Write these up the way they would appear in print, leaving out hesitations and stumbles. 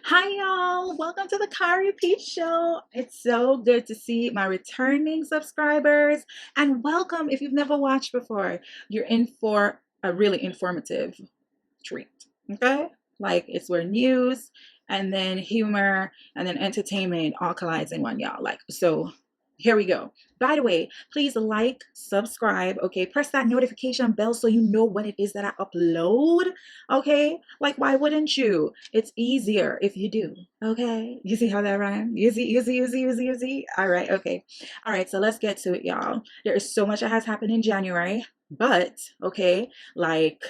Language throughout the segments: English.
Hi, y'all. Welcome to the Kari P show. It's so good to see my returning subscribers. And welcome if you've never watched before. You're in for a really informative treat. Okay? Like it's where news and then humor and then entertainment all collides in one, y'all. Like, so here we go. By the way, please like, subscribe, okay? Press that notification bell so you know when it is that I upload, okay? Like, why wouldn't you? It's easier if you do, okay? You see how that rhymes? You see? All right, okay. All right, so let's get to it, y'all. There is so much that has happened in January, but, okay, like,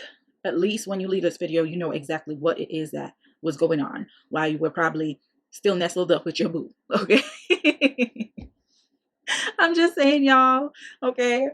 at least when you leave this video, you know exactly what it is that was going on while you were probably still nestled up with your boo, okay? I'm just saying, y'all. Okay.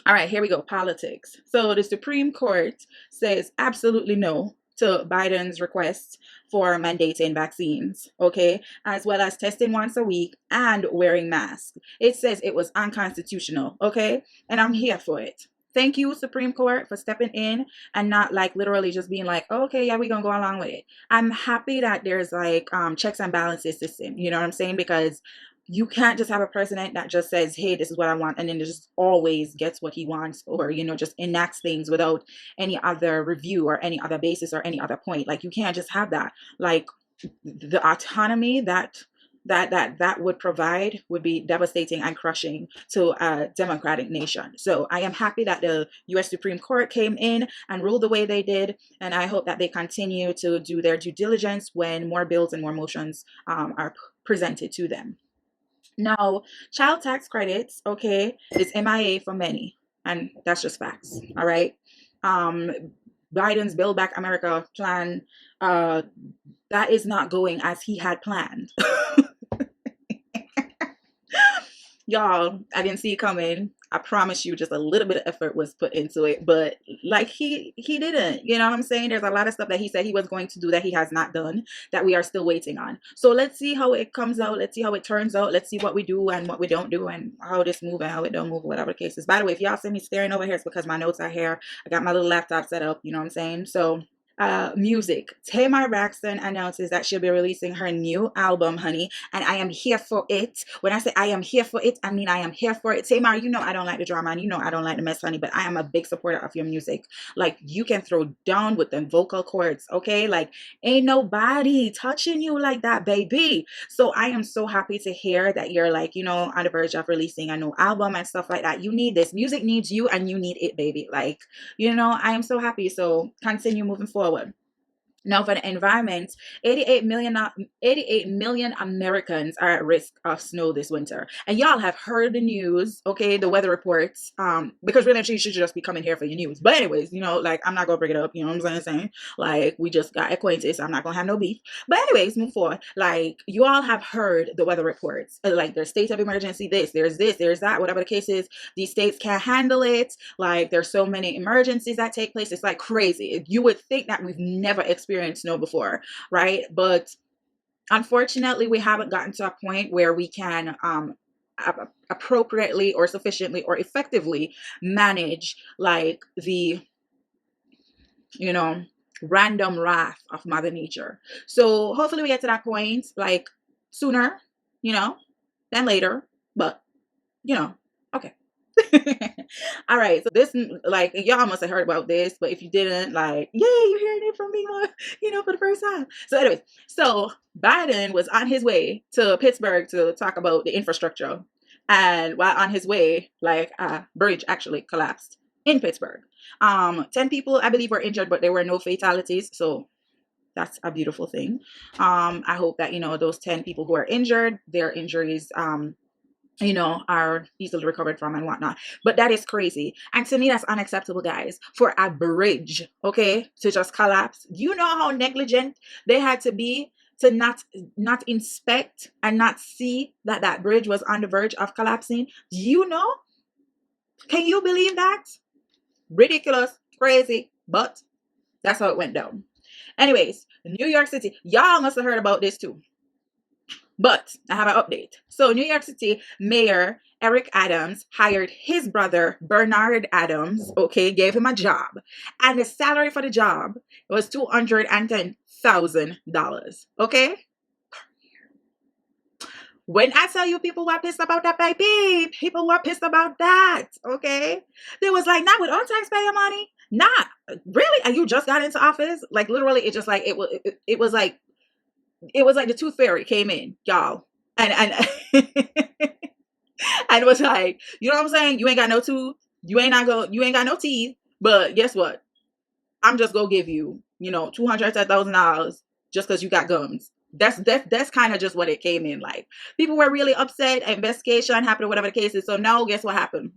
All right, here we go. Politics. So the Supreme Court says absolutely no to Biden's request for mandating vaccines, okay, as well as testing once a week and wearing masks. It says it was unconstitutional, okay, and I'm here for it. Thank you, Supreme Court, for stepping in and not like literally just being like, oh, okay, yeah, we're gonna go along with it. I'm happy that there's like checks and balances system, you know what I'm saying? Because you can't just have a president that just says, hey, this is what I want, and then just always gets what he wants, or just enacts things without any other review or any other basis or any other point. Like, you can't just have that. Like, the autonomy that would provide would be devastating and crushing to a democratic nation. So I am happy that the US Supreme Court came in and ruled the way they did, and I hope that they continue to do their due diligence when more bills and more motions are presented to them. Now, child tax credits, okay, is MIA for many, and that's just facts. All right. Um, Biden's Build Back America plan, uh, that is not going as he had planned. Y'all, I didn't see it coming. I promise you, just a little bit of effort was put into it, but like he didn't. You know what I'm saying? There's a lot of stuff that he said he was going to do that he has not done, that we are still waiting on. So let's see how it comes out. Let's see how it turns out. Let's see what we do and what we don't do, and how this move and how it don't move, whatever the case is. By the way, if y'all see me staring over here, it's because my notes are here. I got my little laptop set up. You know what I'm saying? So music. Tamar Braxton announces that she'll be releasing her new album, honey, and I am here for it. When I say I am here for it, I mean I am here for it. Tamar, you know I don't like the drama, and you know I don't like the mess, honey, but I am a big supporter of your music. Like, you can throw down with them vocal cords, okay? Like, ain't nobody touching you like that, baby. So I am so happy to hear that you're like, on the verge of releasing a new album and stuff like that. You need this. Music needs you, and you need it, baby. Like, I am so happy. So continue moving forward. Now, for the environment, 88 million Americans are at risk of snow this winter. And y'all have heard the news, okay, the weather reports, because really you should just be coming here for your news. But anyways, like, I'm not going to bring it up, you know what I'm saying? Like, we just got acquainted, so I'm not going to have no beef. But anyways, move forward. Like, you all have heard the weather reports. Like, there's state of emergency, there's that, whatever the case is. These states can't handle it. Like, there's so many emergencies that take place. It's like crazy. You would think that we've never experienced snow before, right? But unfortunately, we haven't gotten to a point where we can appropriately or sufficiently or effectively manage like the random wrath of Mother Nature. So hopefully we get to that point like sooner, than later. But okay. All right, so this, like, y'all must have heard about this, but if you didn't, like, yay, you're hearing it from me, for the first time. So anyways, so Biden was on his way to Pittsburgh to talk about the infrastructure, and while on his way, like, a bridge actually collapsed in Pittsburgh. 10 people, I believe, were injured, but there were no fatalities, so that's a beautiful thing. I hope that those 10 people who are injured, their injuries are easily recovered from and whatnot. But that is crazy. And to me, that's unacceptable, guys, for a bridge, okay, to just collapse. You know how negligent they had to be to not inspect and not see that that bridge was on the verge of collapsing. Can you believe that? Ridiculous, crazy, but that's how it went down. Anyways, New York City, y'all must have heard about this too. But I have an update. So New York City Mayor Eric Adams hired his brother Bernard Adams, okay, gave him a job. And the salary for the job was $210,000. $28,000. Okay? When I tell you people were pissed about that, baby, people were pissed about that. Okay? They was like, not with our taxpayer money. Not really. And you just got into office? Like literally, it just like it was like the tooth fairy came in, y'all. And and was like, you know what I'm saying? You ain't got no tooth, you ain't got no teeth, but guess what? I'm just gonna give you, $210,000 just because you got gums. That's kind of just what it came in like. People were really upset. Investigation happened, or whatever the case is. So now, guess what happened?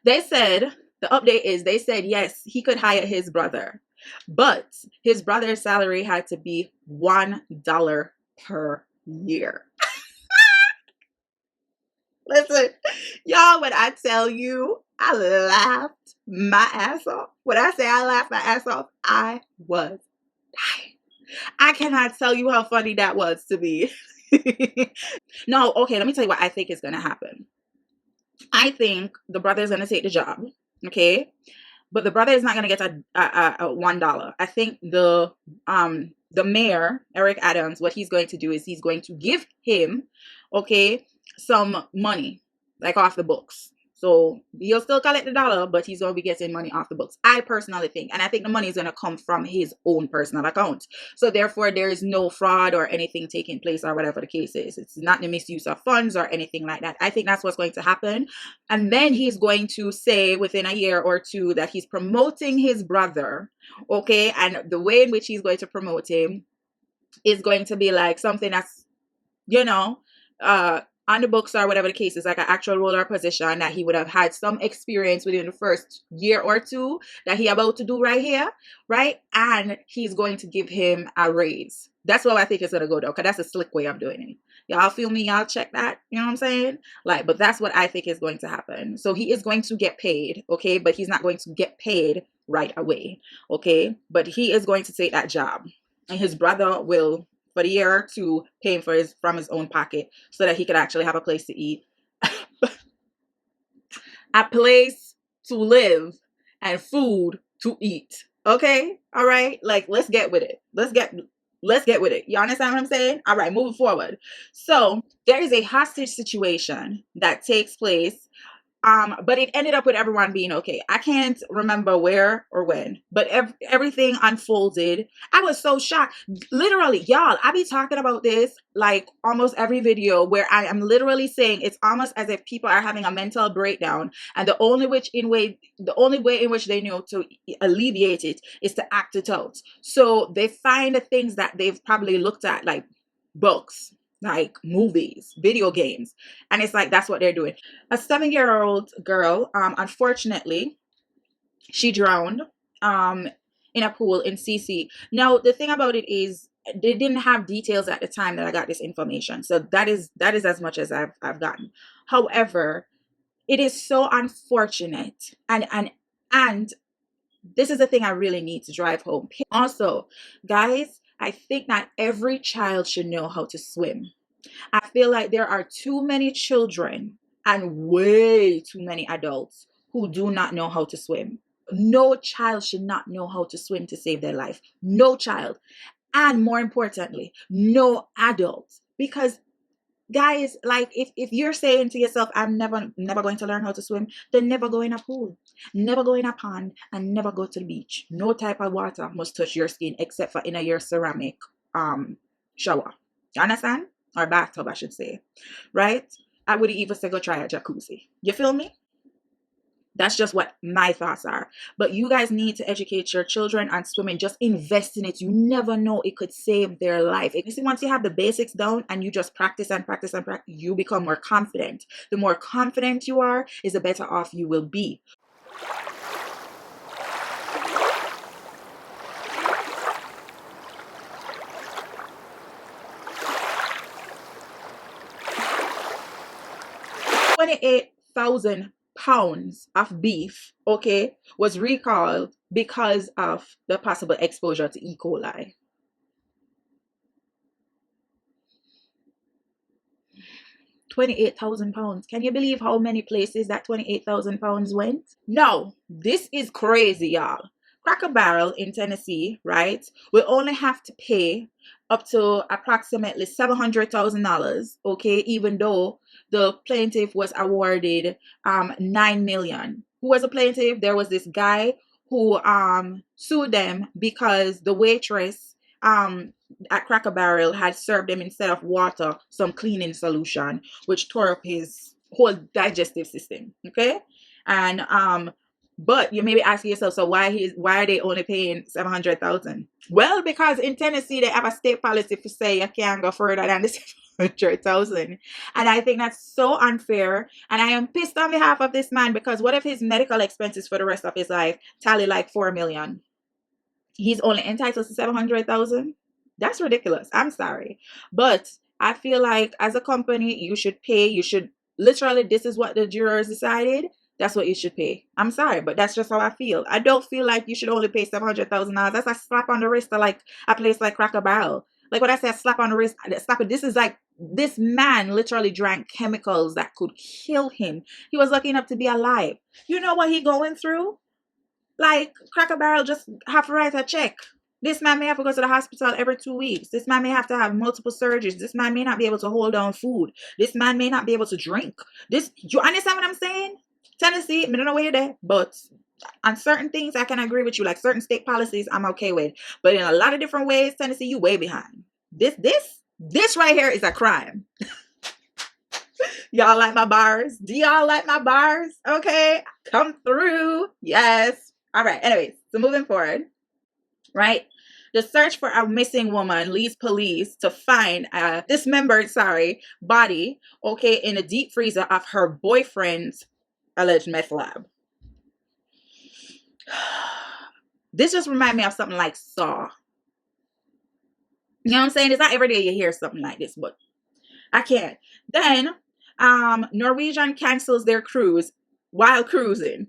They said the update is they said yes, he could hire his brother, but his brother's salary had to be $1 per year. Listen, y'all, when I tell you, I laughed my ass off. When I say I laughed my ass off, I was dying. I cannot tell you how funny that was to me. No, okay, let me tell you what I think is going to happen. I think the brother is going to take the job, okay? But the brother is not going to get a $1. I think the mayor, Eric Adams, what he's going to do is he's going to give him, okay, some money, like off the books. So he'll still collect the dollar, but he's going to be getting money off the books. I personally think, and I think the money is going to come from his own personal account. So therefore, there is no fraud or anything taking place or whatever the case is. It's not the misuse of funds or anything like that. I think that's what's going to happen. And then he's going to say within a year or two that he's promoting his brother, okay? And the way in which he's going to promote him is going to be like something that's, on the books or whatever the case is, like an actual role or position that he would have had some experience within the first year or two that he about to do right here, right? And he's going to give him a raise. That's what I think is going to go though, because that's a slick way of doing it. Y'all feel me? Y'all check that? You know what I'm saying? Like, but that's what I think is going to happen. So he is going to get paid, okay? But he's not going to get paid right away, okay? But he is going to take that job. And his brother will, for the year or two, paying from his own pocket so that he could actually have a place to eat, a place to live, and food to eat. Okay, all right. Like, let's get with it. Let's get with it. You understand what I'm saying? All right, moving forward. So there is a hostage situation that takes place. But it ended up with everyone being okay. I can't remember where or when, but everything unfolded. I was so shocked. Literally, y'all, I be talking about this like almost every video where I am literally saying it's almost as if people are having a mental breakdown, and the only way in which they know to alleviate it is to act it out. So they find the things that they've probably looked at, like books, like movies, video games, and it's like that's what they're doing. A 7-year-old girl, unfortunately, she drowned in a pool in CC. Now the thing about it is they didn't have details at the time that I got this information, so that is as much as I've gotten. However, it is so unfortunate, and this is the thing I really need to drive home. Also, guys, I think not every child should know how to swim. I feel like there are too many children and way too many adults who do not know how to swim. No child should not know how to swim to save their life. No child. And more importantly, no adult. Because guys, like if you're saying to yourself, I'm never going to learn how to swim, then never go in a pool, never go in a pond, and never go to the beach. No type of water must touch your skin except for in your ceramic shower. You understand? Or bathtub, I should say. Right? I would even say go try a jacuzzi. You feel me? That's just what my thoughts are. But you guys need to educate your children on swimming. Just invest in it. You never know, it could save their life. You see, once you have the basics down and you just practice and practice and practice, you become more confident. The more confident you are, is the better off you will be. £28,000 of beef, okay, was recalled because of the possible exposure to E. coli. £28,000. Can you believe how many places that £28,000 went? No, this is crazy, y'all. Cracker Barrel in Tennessee, right, will only have to pay up to approximately $700,000, okay, even though the plaintiff was awarded 9 million. Who was a plaintiff? There was this guy who sued them because the waitress at Cracker Barrel had served him, instead of water, some cleaning solution, which tore up his whole digestive system. Okay. And but you may be asking yourself, so why are they only paying 700,000? Well, because in Tennessee they have a state policy to say you can't go further than the 700,000, and I think that's so unfair. And I am pissed on behalf of this man, because what if his medical expenses for the rest of his life tally like 4 million? He's only entitled to 700,000. That's ridiculous. I'm sorry, but I feel like as a company, you should pay. You should literally. This is what the jurors decided. That's what you should pay. I'm sorry, but that's just how I feel. I don't feel like you should only pay $700,000. That's a slap on the wrist to like a place like Cracker Barrel. Like when I say slap on the wrist, slap it. This is like, this man literally drank chemicals that could kill him. He was lucky enough to be alive. You know what he going through? Like Cracker Barrel just have to write a check. This man may have to go to the hospital every 2 weeks. This man may have to have multiple surgeries. This man may not be able to hold down food. This man may not be able to drink. You understand what I'm saying? Tennessee, I don't know where you're there, but on certain things I can agree with you. Like certain state policies I'm okay with, but in a lot of different ways, Tennessee, you way behind. This right here is a crime. Y'all like my bars? Do y'all like my bars? Okay, come through. Yes. All right. Anyways, so moving forward, right? The search for a missing woman leads police to find a dismembered, body, okay, in a deep freezer of her boyfriend's alleged meth lab. This just reminds me of something like Saw. You know what I'm saying? It's not every day you hear something like this, but I can't. Then Norwegian cancels their cruise while cruising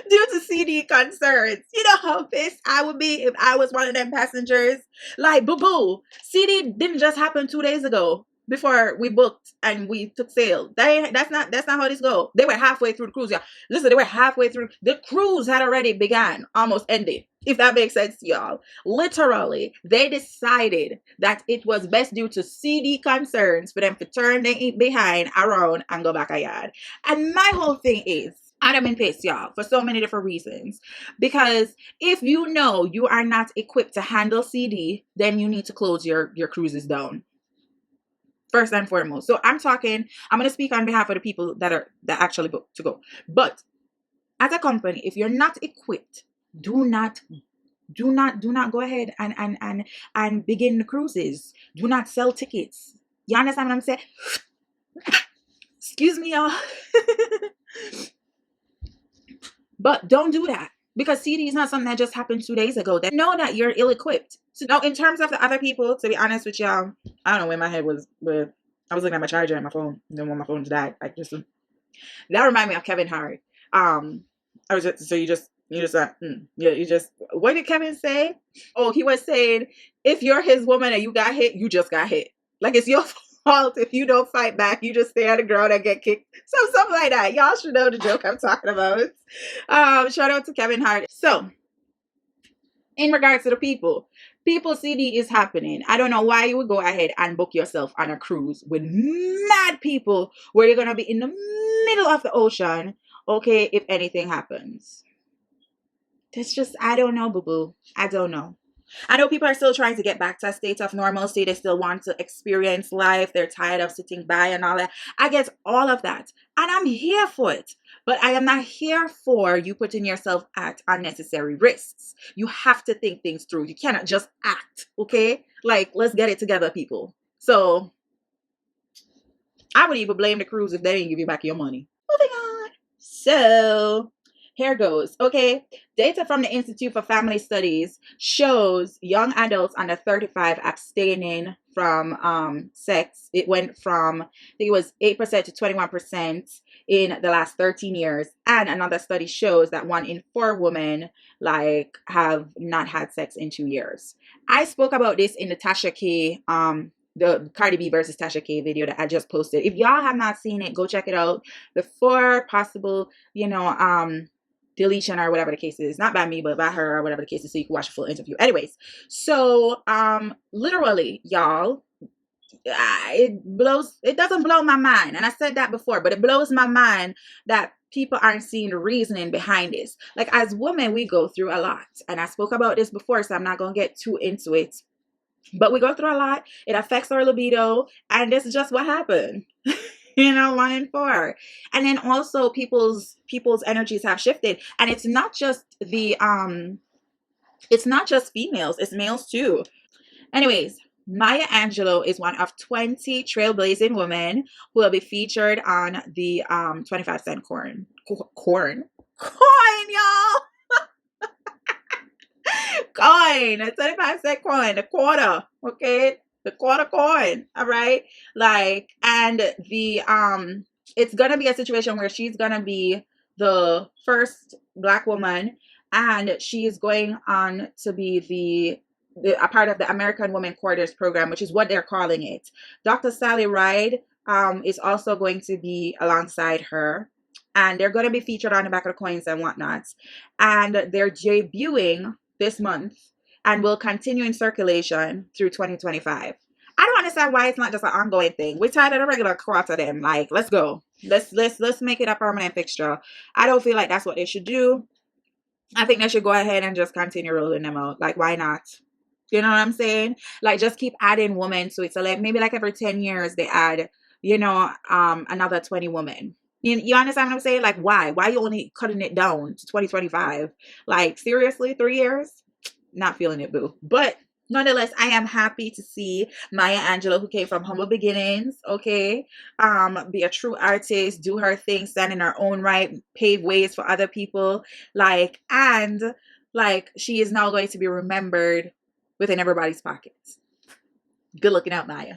due to CD concerns. You know how pissed I would be if I was one of them passengers. Like, boo-boo, CD didn't just happen 2 days ago before we booked and we took sail. That's not how this go. They were halfway through the cruise, y'all. Listen, they were halfway through. The cruise had already begun, almost ended, if that makes sense to y'all. Literally, they decided that it was best due to CD concerns for them to turn their behind around and go back a yard. And my whole thing is, I'm in pissed, y'all, for so many different reasons. Because if you know you are not equipped to handle CD, then you need to close your cruises down. First and foremost. So I'm going to speak on behalf of the people that actually booked to go. But as a company, if you're not equipped, do not go ahead and begin the cruises. Do not sell tickets. You understand what I'm saying? Excuse me, y'all. But don't do that, because CD is not something that just happened 2 days ago. They know that you're ill-equipped. So now, in terms of the other people, to be honest with y'all, I don't know where my head was. But I was looking at my charger and my phone. And then when my phone died, that reminded me of Kevin Hart. What did Kevin say? Oh, he was saying, if you're his woman and you got hit, you just got hit. Like, it's your fault if you don't fight back. You just stay on the ground and get kicked. Something like that. Y'all should know the joke I'm talking about. Shout out to Kevin Hart. So, in regards to the people CD is happening. I don't know why you would go ahead and book yourself on a cruise with mad people where you're going to be in the middle of the ocean, okay, if anything happens. That's just, I don't know, boo-boo. I don't know. I know people are still trying to get back to a state of normalcy. They still want to experience life. They're tired of sitting by and all that. I get all of that. And I'm here for it. But I am not here for you putting yourself at unnecessary risks. You have to think things through. You cannot just act, okay? Like, let's get it together, people. So, I would even blame the cruise if they didn't give you back your money. Moving on. So, here goes. Okay. Data from the Institute for Family Studies shows young adults under 35 abstaining from sex. It went from, I think it was 8% to 21% in the last 13 years. And another study shows that 1 in 4 women have not had sex in 2 years. I spoke about this in the Tasha K the Cardi B versus Tasha K video that I just posted. If y'all have not seen it, go check it out before possible, deletion or whatever the case is. Not by me, but by her or whatever the case is, so you can watch a full interview. Anyways, so literally, y'all, it doesn't blow my mind, and I said that before, but it blows my mind that people aren't seeing the reasoning behind this. Like, as women, we go through a lot, and I spoke about this before, so I'm not gonna get too into it, but we go through a lot. It affects our libido, and this is just what happened. 1 in 4. And then also people's energies have shifted, and it's not just females, it's males too. Anyways, Maya Angelou is one of 20 trailblazing women who will be featured on the 25-cent coin, y'all. Coin, a 25-cent coin, a quarter, okay, the quarter coin. All right, and the it's gonna be a situation where she's gonna be the first Black woman, and she is going on to be a part of the American Women Quarters program, which is what they're calling it. Dr. Sally Ride is also going to be alongside her, and they're going to be featured on the back of the coins and whatnot. And they're debuting this month and will continue in circulation through 2025. I don't understand why it's not just an ongoing thing. We're tired of the regular quarter then. Like, let's go. Let's make it a permanent fixture. I don't feel like that's what they should do. I think they should go ahead and just continue rolling them out. Like, why not? You know what I'm saying? Like, just keep adding women to it. So like maybe like every 10 years they add, another 20 women. You understand what I'm saying? Like, why? Why are you only cutting it down to 2025? Like, seriously, 3 years? Not feeling it, boo. But nonetheless, I am happy to see Maya Angelou, who came from humble beginnings, okay, be a true artist, do her thing, stand in her own right, pave ways for other people, and she is now going to be remembered within everybody's pockets. Good looking out, Maya.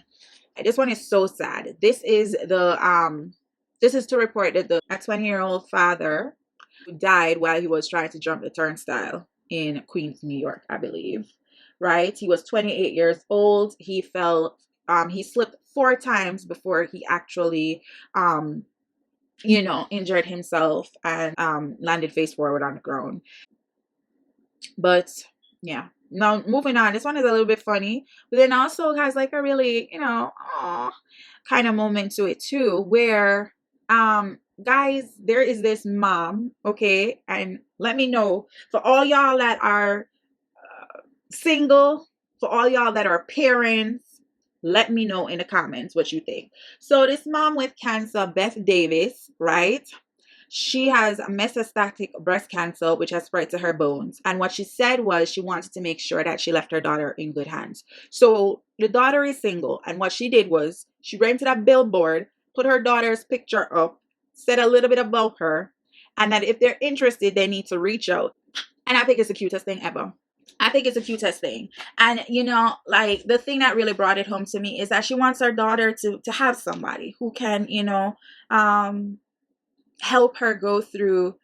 This one is so sad. This is to report that a 20-year-old father who died while he was trying to jump the turnstile in Queens, New York, I believe. Right? He was 28 years old. He fell, he slipped 4 times before he actually, injured himself and landed face forward on the ground. But yeah. Now, moving on, this one is a little bit funny, but then also has like a really, kind of moment to it too, where, guys, there is this mom, okay, and let me know, for all y'all that are single, for all y'all that are parents, let me know in the comments what you think. So this mom with cancer, Beth Davis, right? She has metastatic breast cancer, which has spread to her bones. And what she said was she wanted to make sure that she left her daughter in good hands. So the daughter is single. And what she did was she rented a billboard, put her daughter's picture up, said a little bit about her, and that if they're interested, they need to reach out. And I think it's the cutest thing ever. I think it's the cutest thing. And, the thing that really brought it home to me is that she wants her daughter to have somebody who can, help her go through,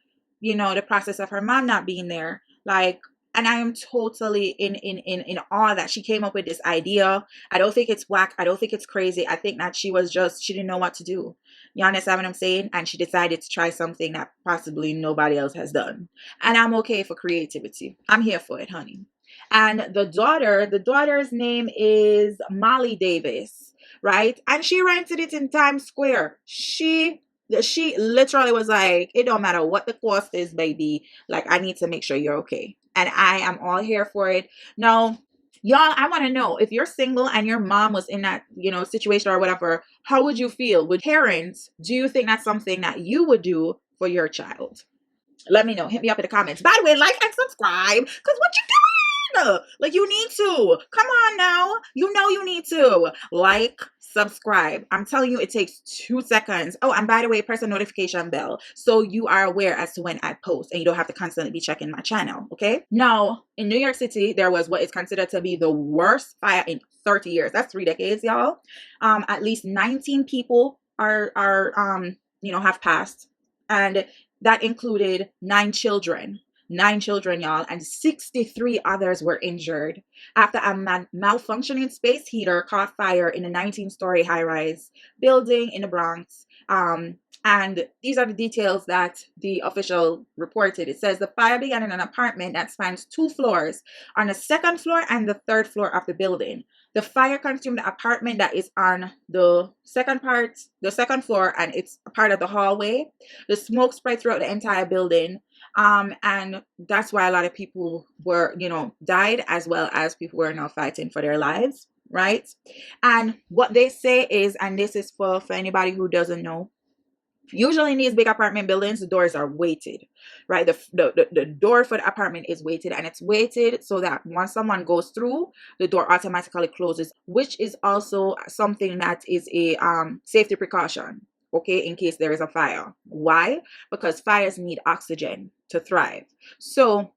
the process of her mom not being there. And I am totally in awe that she came up with this idea. I don't think it's whack. I don't think it's crazy. I think that she didn't know what to do. You understand what I'm saying? And she decided to try something that possibly nobody else has done. And I'm okay for creativity. I'm here for it, honey. And the daughter's name is Molly Davis, right? And she rented it in Times Square. She literally was like, it don't matter what the cost is, baby. Like, I need to make sure you're okay. And I am all here for it. Now, y'all, I want to know, if you're single and your mom was in that, situation or whatever, how would you feel? Would parents, do you think that's something that you would do for your child? Let me know. Hit me up in the comments. By the way, like and subscribe, because what you doing? Like, you need to. Come on now. You need to. Like, subscribe. I'm telling you, it takes 2 seconds. Oh, and by the way, press the notification bell so you are aware as to when I post and you don't have to constantly be checking my channel, okay? Now, in New York City, there was what is considered to be the worst fire in 30 years. That's 3 decades, y'all. At least 19 people have passed, and that included 9 children. 9 children, y'all, and 63 others were injured after a malfunctioning space heater caught fire in a 19-story high-rise building in the Bronx. And these are the details that the official reported. It says the fire began in an apartment that spans 2 floors on the 2nd floor and the 3rd floor of the building. The fire consumed the apartment that is on the second floor, and it's a part of the hallway. The smoke spread throughout the entire building. And that's why a lot of people were, died, as well as people were now fighting for their lives, right? And what they say is, and this is for anybody who doesn't know, usually in these big apartment buildings, the doors are weighted, right? The door for the apartment is weighted, and it's weighted so that once someone goes through, the door automatically closes, which is also something that is a safety precaution, okay, in case there is a fire. Why? Because fires need oxygen to thrive. So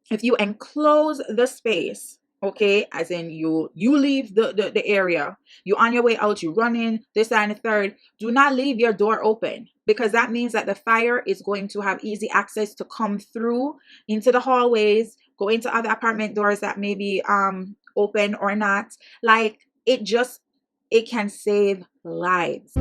if you enclose the space, okay, as in you leave the area, you on your way out, you run in this and the third, do not leave your door open, because that means that the fire is going to have easy access to come through into the hallways, go into other apartment doors that may be open or not. Like, it can save lives.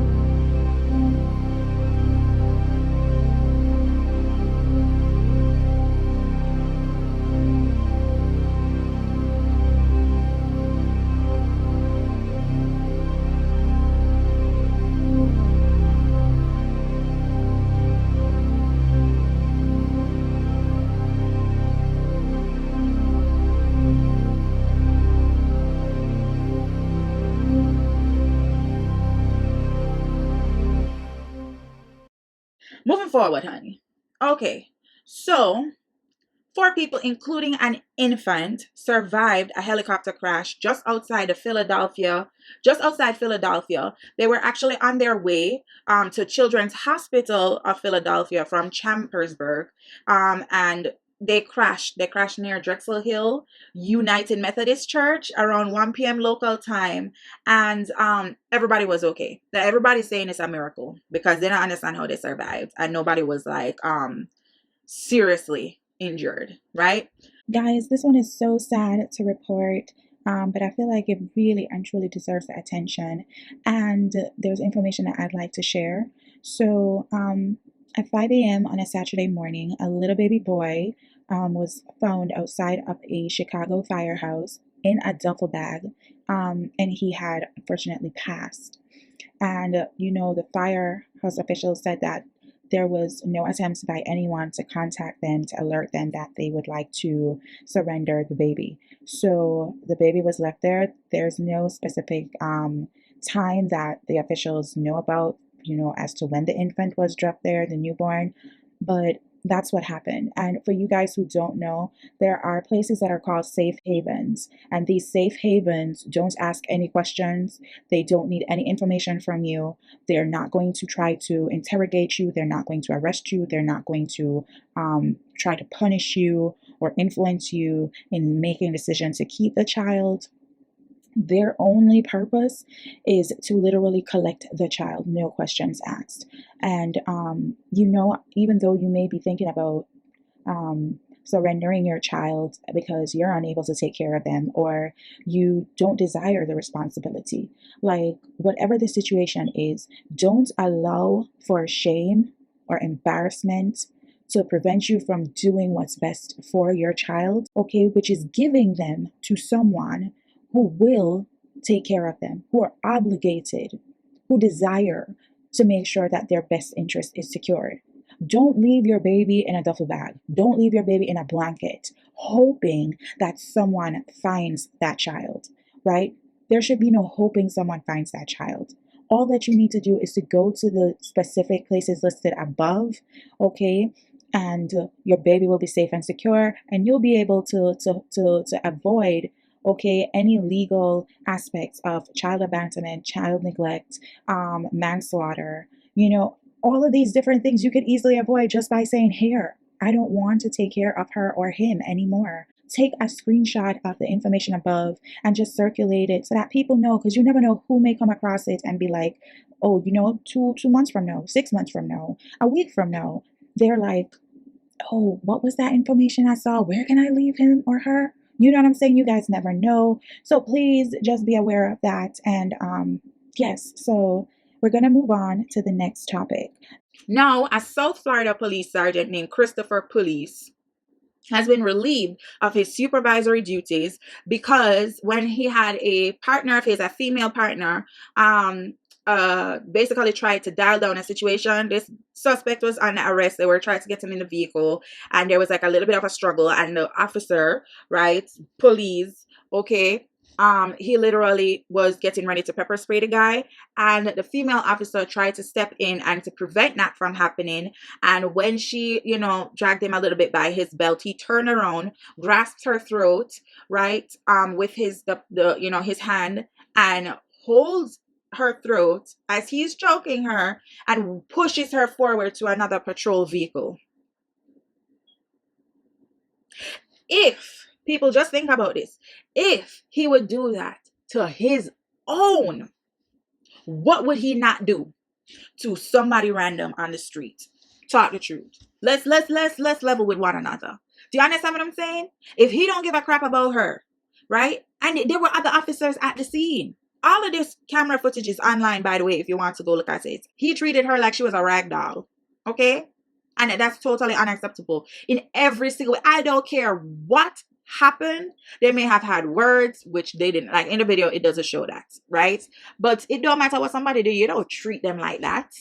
Moving forward, honey. Okay, so 4 people, including an infant, survived a helicopter crash just outside Philadelphia. They were actually on their way to Children's Hospital of Philadelphia from Chambersburg, and they crashed. They crashed near Drexel Hill United Methodist Church around 1 p.m. local time, and everybody was okay. Everybody's saying it's a miracle because they don't understand how they survived, and nobody was like seriously injured, right? Guys, this one is so sad to report, but I feel like it really and truly deserves the attention. And there's information that I'd like to share. So, at 5 a.m. on a Saturday morning, a little baby boy was found outside of a Chicago firehouse in a duffel bag, and he had unfortunately passed. And, the firehouse officials said that there was no attempts by anyone to contact them to alert them that they would like to surrender the baby. So the baby was left there. There's no specific time that the officials know about, as to when the infant was dropped there, the newborn. But that's what happened. And for you guys who don't know, there are places that are called safe havens. And these safe havens don't ask any questions. They don't need any information from you. They're not going to try to interrogate you. They're not going to arrest you. They're not going to try to punish you or influence you in making a decision to keep the child. Their only purpose is to literally collect the child, no questions asked. And, even though you may be thinking about surrendering your child because you're unable to take care of them or you don't desire the responsibility, like whatever the situation is, don't allow for shame or embarrassment to prevent you from doing what's best for your child, okay, which is giving them to someone who will take care of them, who are obligated, who desire to make sure that their best interest is secured. Don't leave your baby in a duffel bag. Don't leave your baby in a blanket, hoping that someone finds that child, right? There should be no hoping someone finds that child. All that you need to do is to go to the specific places listed above, okay? And your baby will be safe and secure, and you'll be able to avoid, okay, any legal aspects of child abandonment, child neglect, manslaughter, all of these different things you could easily avoid just by saying, here, I don't want to take care of her or him anymore. Take a screenshot of the information above and just circulate it so that people know, because you never know who may come across it and be like, oh, 2 months from now, 6 months from now, a week from now, they're like, oh, what was that information I saw? Where can I leave him or her? You know what I'm saying? You guys never know. So please just be aware of that. And yes, so we're going to move on to the next topic. Now, a South Florida police sergeant named Christopher Police has been relieved of his supervisory duties because when he had a partner of his, a female partner, basically tried to dial down a situation. This suspect was under arrest. They were trying to get him in the vehicle, and there was like a little bit of a struggle. And the officer, right, police, okay, he literally was getting ready to pepper spray the guy, and the female officer tried to step in and to prevent that from happening. And when she, dragged him a little bit by his belt, he turned around, grasped her throat, right, with his hand, and holds her throat as he's choking her and pushes her forward to another patrol vehicle. If people just think about this, if he would do that to his own, what would he not do to somebody random on the street? Talk the truth. Let's level with one another. Do you understand what I'm saying? If he don't give a crap about her, right? And there were other officers at the scene. All of this camera footage is online, by the way, if you want to go look at it. He treated her like she was a rag doll. Okay? And that's totally unacceptable. In every single way. I don't care what happened. They may have had words, which they didn't. Like in the video, it doesn't show that, right? But it don't matter what somebody do. You don't treat them like that.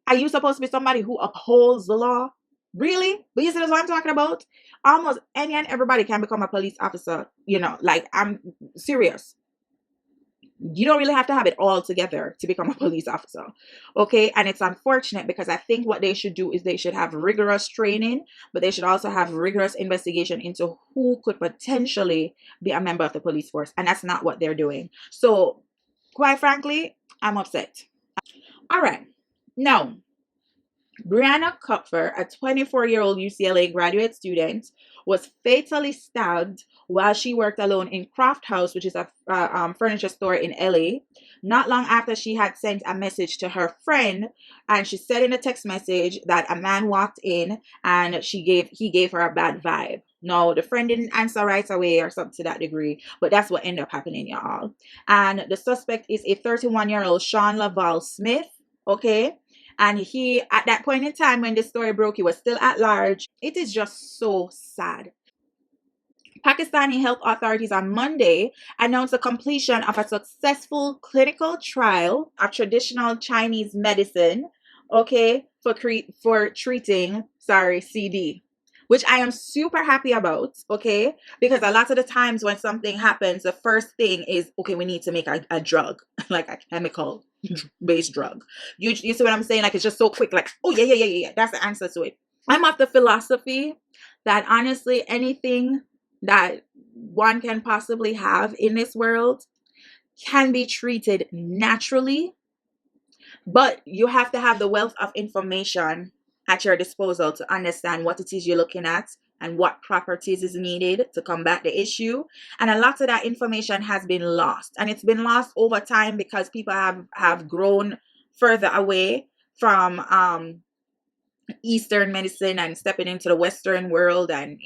Are you supposed to be somebody who upholds the law? Really? But you see, that's what I'm talking about. Almost any and everybody can become a police officer. Like, I'm serious. You don't really have to have it all together to become a police officer. Okay? And it's unfortunate because I think what they should do is they should have rigorous training, but they should also have rigorous investigation into who could potentially be a member of the police force. And that's not what they're doing. So, quite frankly, I'm upset. All right. Now, Brianna Kupfer, a 24-year-old UCLA graduate student, was fatally stabbed while she worked alone in Craft House, which is a furniture store in LA, not long after she had sent a message to her friend. And she said in a text message that a man walked in and he gave her a bad vibe. No, the friend didn't answer right away or something to that degree, but that's what ended up happening, y'all. And the suspect is a 31-year-old Sean Laval Smith, okay? And he, at that point in time when this story broke, he was still at large. It is just so sad. Pakistani health authorities on Monday announced the completion of a successful clinical trial of traditional Chinese medicine, okay, for treating, CD, which I am super happy about, okay, because a lot of the times when something happens, the first thing is, okay, we need to make a drug, like a chemical based drug. You see what I'm saying? Like, it's just so quick, like, oh yeah, that's the answer to it. I'm of the philosophy that honestly anything that one can possibly have in this world can be treated naturally, but you have to have the wealth of information at your disposal to understand what it is you're looking at and what properties is needed to combat the issue. And a lot of that information has been lost, and it's been lost over time because people have grown further away from Eastern medicine and stepping into the Western world, and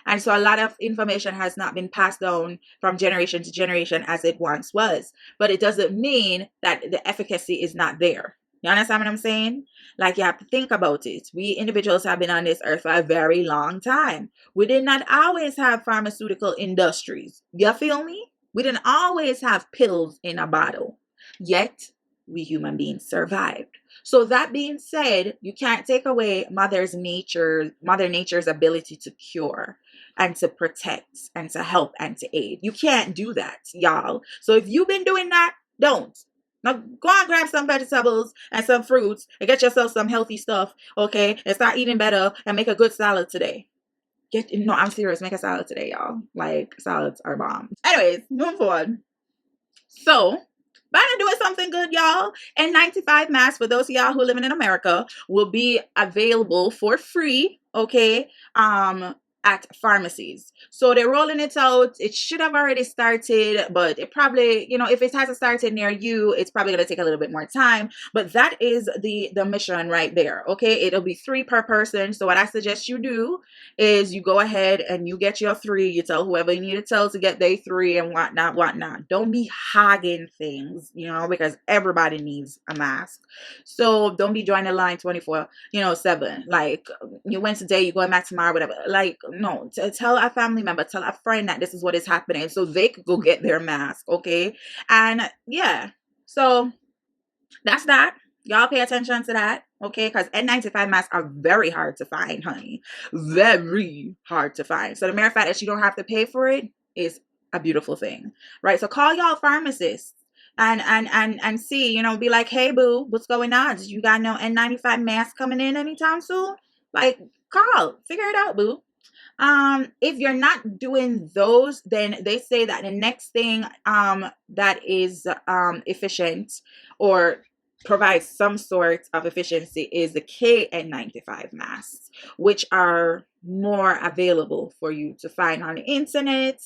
and so a lot of information has not been passed down from generation to generation as it once was. But it doesn't mean that the efficacy is not there. You understand what I'm saying? Like, you have to think about it. We individuals have been on this earth for a very long time. We did not always have pharmaceutical industries. You feel me? We didn't always have pills in a bottle. Yet, we human beings survived. So that being said, you can't take away Mother Nature's ability to cure and to protect and to help and to aid. You can't do that, y'all. So if you've been doing that, don't. Now go and grab some vegetables and some fruits and get yourself some healthy stuff, okay? And start eating better and make a good salad today. No, I'm serious. Make a salad today, y'all. Like, salads are bomb. Anyways, move forward. So, Biden doing something good, y'all. N95 masks for those of y'all who are living in America will be available for free, okay? at pharmacies. So they're rolling it out. It should have already started, but it probably, if it hasn't started near you, it's probably going to take a little bit more time. But that is the mission right there. Okay, it'll be 3 per person. So what I suggest you do is you go ahead and you get your 3. You tell whoever you need to tell to get their 3 and whatnot. Don't be hogging things, because everybody needs a mask. So don't be joining the line 24/7. Like, you went today, you're going back tomorrow, whatever. Like, no, tell a family member, tell a friend that this is what is happening so they could go get their mask. Okay. And yeah, so that's that. Y'all pay attention to that. Okay, because N95 masks are very hard to find, honey. Very hard to find. So the mere fact that you don't have to pay for it is a beautiful thing, right? So call y'all pharmacists and see, be like, hey boo, what's going on? You got no N95 mask coming in anytime soon? Like, call, figure it out, boo. If you're not doing those, then they say that the next thing that is efficient or provides some sort of efficiency is the KN95 masks, which are more available for you to find on the internet.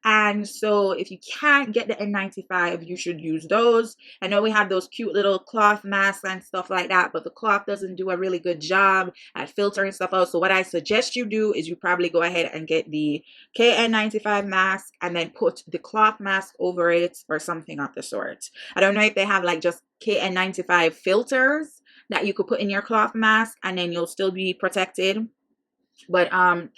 And so if you can't get the N95, you should use those. I know we have those cute little cloth masks and stuff like that, but the cloth doesn't do a really good job at filtering stuff out. So what I suggest you do is you probably go ahead and get the KN95 mask and then put the cloth mask over it or something of the sort. I don't know if they have like just KN95 filters that you could put in your cloth mask and then you'll still be protected. But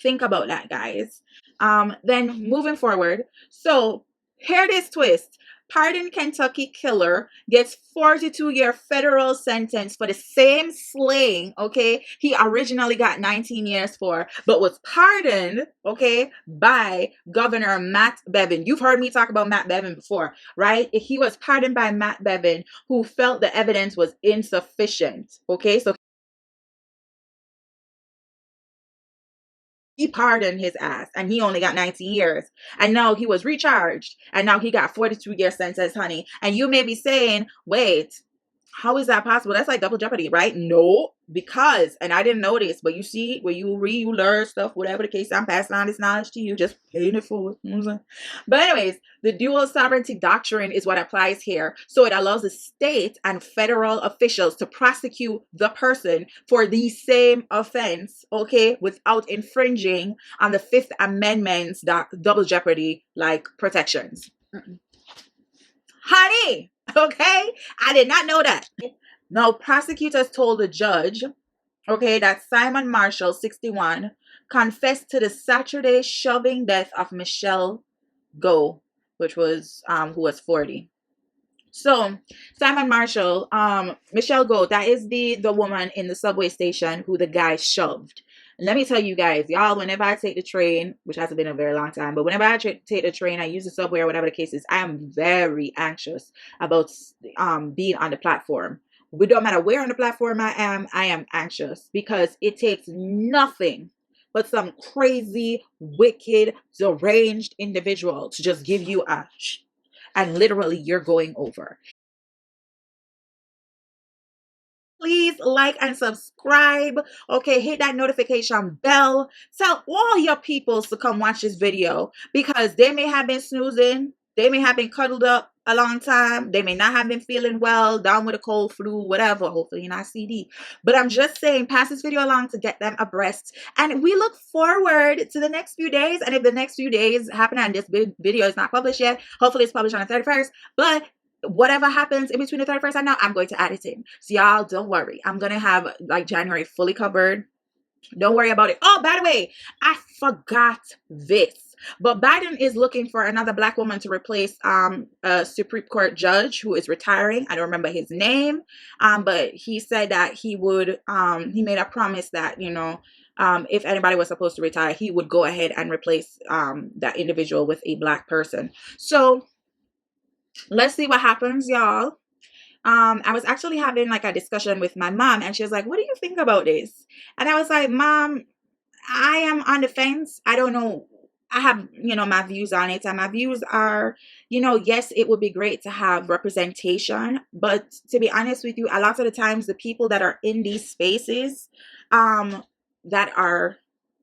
think about that, guys. Then moving forward, so hear this twist. Pardoned Kentucky killer gets 42-year federal sentence for the same slaying, okay, he originally got 19 years for, but was pardoned, okay, by Governor Matt Bevin. You've heard me talk about Matt Bevin before, right? He was pardoned by Matt Bevin, who felt the evidence was insufficient, okay? So he pardoned his ass and he only got 19 years. And now he was recharged and now he got 42-year sentence, honey. And you may be saying, wait, how is that possible? That's like double jeopardy, right? No, because, and I didn't know this, but you see, when you read, you learn stuff, whatever the case, I'm passing on this knowledge to you, just paying it forward. But anyways, the dual sovereignty doctrine is what applies here. So it allows the state and federal officials to prosecute the person for the same offense, okay, without infringing on the Fifth Amendment's double jeopardy like protections. Honey, okay, I did not know that. Now, prosecutors told the judge, okay, that Simon Marshall, 61, confessed to the Saturday shoving death of Michelle Go, which was who was 40. So Simon Marshall, Michelle Go, that is the woman in the subway station who the guy shoved. Let me tell you guys, y'all, whenever I take the train, which hasn't been a very long time, but whenever I take the train, I use the subway or whatever the case is, I am very anxious about being on the platform. It don't matter where on the platform I am anxious because it takes nothing but some crazy, wicked, deranged individual to just give you a and literally you're going over. Please like and subscribe. Okay, hit that notification bell. Tell all your peoples to come watch this video because they may have been snoozing. They may have been cuddled up a long time. They may not have been feeling well, down with a cold, flu, whatever. Hopefully you're not CD. But I'm just saying, pass this video along to get them abreast. And we look forward to the next few days. And if the next few days happen and this video is not published yet, hopefully it's published on the 31st. But whatever happens in between the 31st and now, I'm going to add it in. So y'all don't worry. I'm going to have like January fully covered. Don't worry about it. Oh, by the way, I forgot this. But Biden is looking for another black woman to replace a Supreme Court judge who is retiring. I don't remember his name. But he said that he would, he made a promise that, if anybody was supposed to retire, he would go ahead and replace that individual with a black person. So let's see what happens, y'all. I was actually having like a discussion with my mom and she was like, what do you think about this? And I was like, Mom, I am on the fence. I don't know. I have, my views on it, and my views are, yes, it would be great to have representation, but to be honest with you, a lot of the times the people that are in these spaces, that are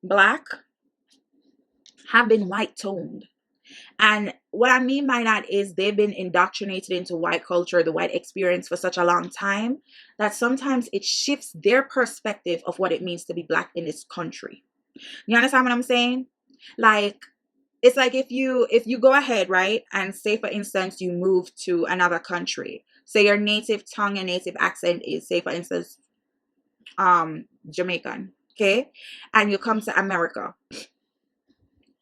black, have been white toned. And what I mean by that is they've been indoctrinated into white culture, the white experience for such a long time that sometimes it shifts their perspective of what it means to be black in this country. You understand what I'm saying? Like, it's like if you go ahead, right, and say for instance you move to another country, say your native tongue and native accent is, say for instance, Jamaican, okay, and you come to America,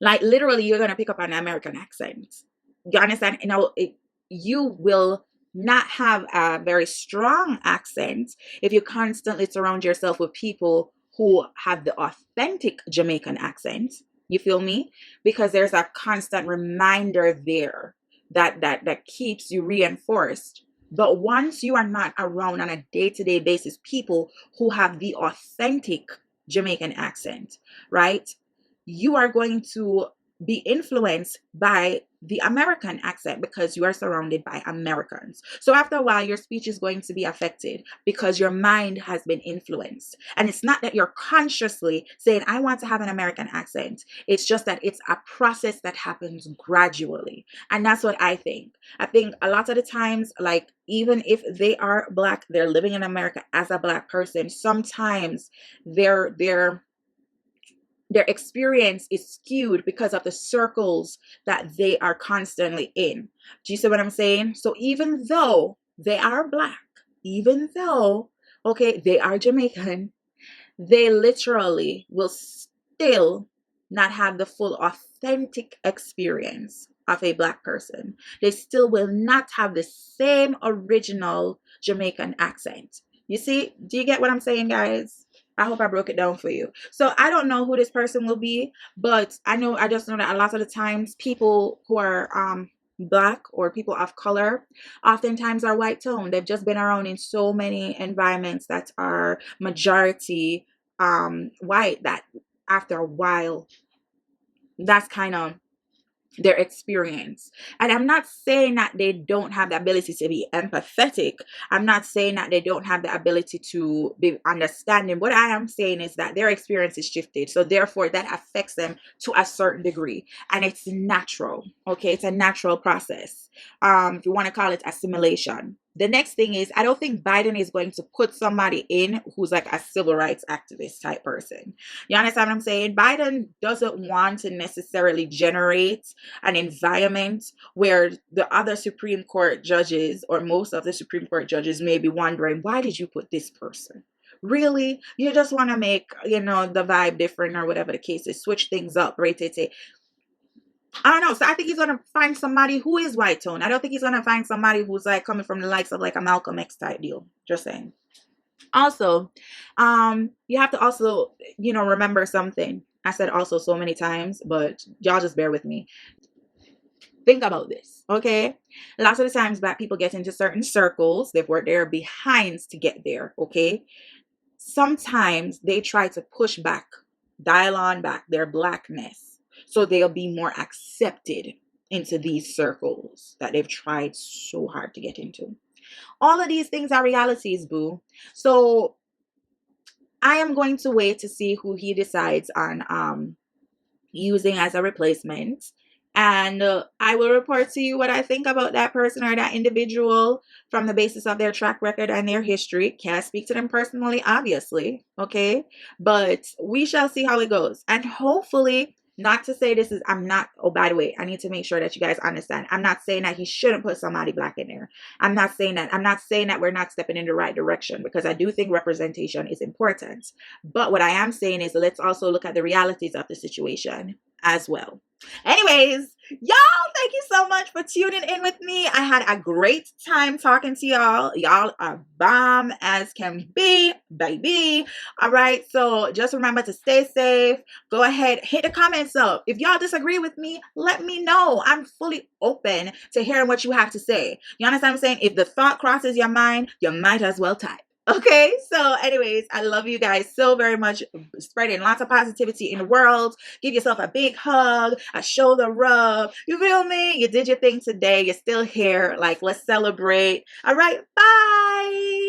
like literally you're gonna pick up an American accent. You understand? You will not have a very strong accent if you constantly surround yourself with people who have the authentic Jamaican accent. You feel me? Because there's a constant reminder there that keeps you reinforced. But once you are not around on a day-to-day basis people who have the authentic Jamaican accent, right? You are going to be influenced by the American accent because you are surrounded by Americans. So after a while, your speech is going to be affected because your mind has been influenced. And it's not that you're consciously saying, I want to have an American accent. It's just that it's a process that happens gradually. And that's what I think. I think a lot of the times, like, even if they are black, they're living in America as a black person, sometimes their experience is skewed because of the circles that they are constantly in. Do you see what I'm saying? So even though they are black, even though, okay, they are Jamaican, they literally will still not have the full authentic experience of a black person. They still will not have the same original Jamaican accent. You see, do you get what I'm saying, guys? I hope I broke it down for you. So I don't know who this person will be, but I just know that a lot of the times people who are black or people of color oftentimes are white toned. They've just been around in so many environments that are majority white, that after a while that's kind of their experience. And I'm not saying that they don't have the ability to be empathetic. I'm not saying that they don't have the ability to be understanding. What I am saying is that their experience is shifted. So therefore that affects them to a certain degree. And it's natural. Okay. It's a natural process. If you want to call it assimilation. The next thing is, I don't think Biden is going to put somebody in who's like a civil rights activist type person. You understand what I'm saying? Biden doesn't want to necessarily generate an environment where the other Supreme Court judges or most of the Supreme Court judges may be wondering, why did you put this person? Really? You just want to make, the vibe different or whatever the case is, switch things up, right? I don't know. So I think he's gonna find somebody who is white tone. I don't think he's gonna find somebody who's like coming from the likes of like a Malcolm X type deal. Just saying. Also, you have to also, remember something. I said also so many times, but y'all just bear with me. Think about this, okay? Lots of the times black people get into certain circles. They've worked their behinds to get there, okay? Sometimes they try to push back, dial on back their blackness so they'll be more accepted into these circles that they've tried so hard to get into. All of these things are realities, boo. So I am going to wait to see who he decides on using as a replacement. And I will report to you what I think about that person or that individual from the basis of their track record and their history. Can't speak to them personally, obviously. Okay. But we shall see how it goes. And hopefully, not to say this is, oh, by the way, I need to make sure that you guys understand. I'm not saying that he shouldn't put somebody black in there. I'm not saying that. I'm not saying that we're not stepping in the right direction, because I do think representation is important. But what I am saying is, let's also look at the realities of the situation as well. Anyways, y'all, thank you so much for tuning in with me. I had a great time talking to y'all. Y'all are bomb as can be, baby. All right, so just remember to stay safe. Go ahead, hit the comments up. If y'all disagree with me, let me know. I'm fully open to hearing what you have to say. You understand what I'm saying? If the thought crosses your mind, you might as well type. Okay, so anyways, I love you guys so very much. Spreading lots of positivity in the world. Give yourself a big hug, a shoulder rub. You feel me? You did your thing today. You're still here. Like, let's celebrate. All right, bye.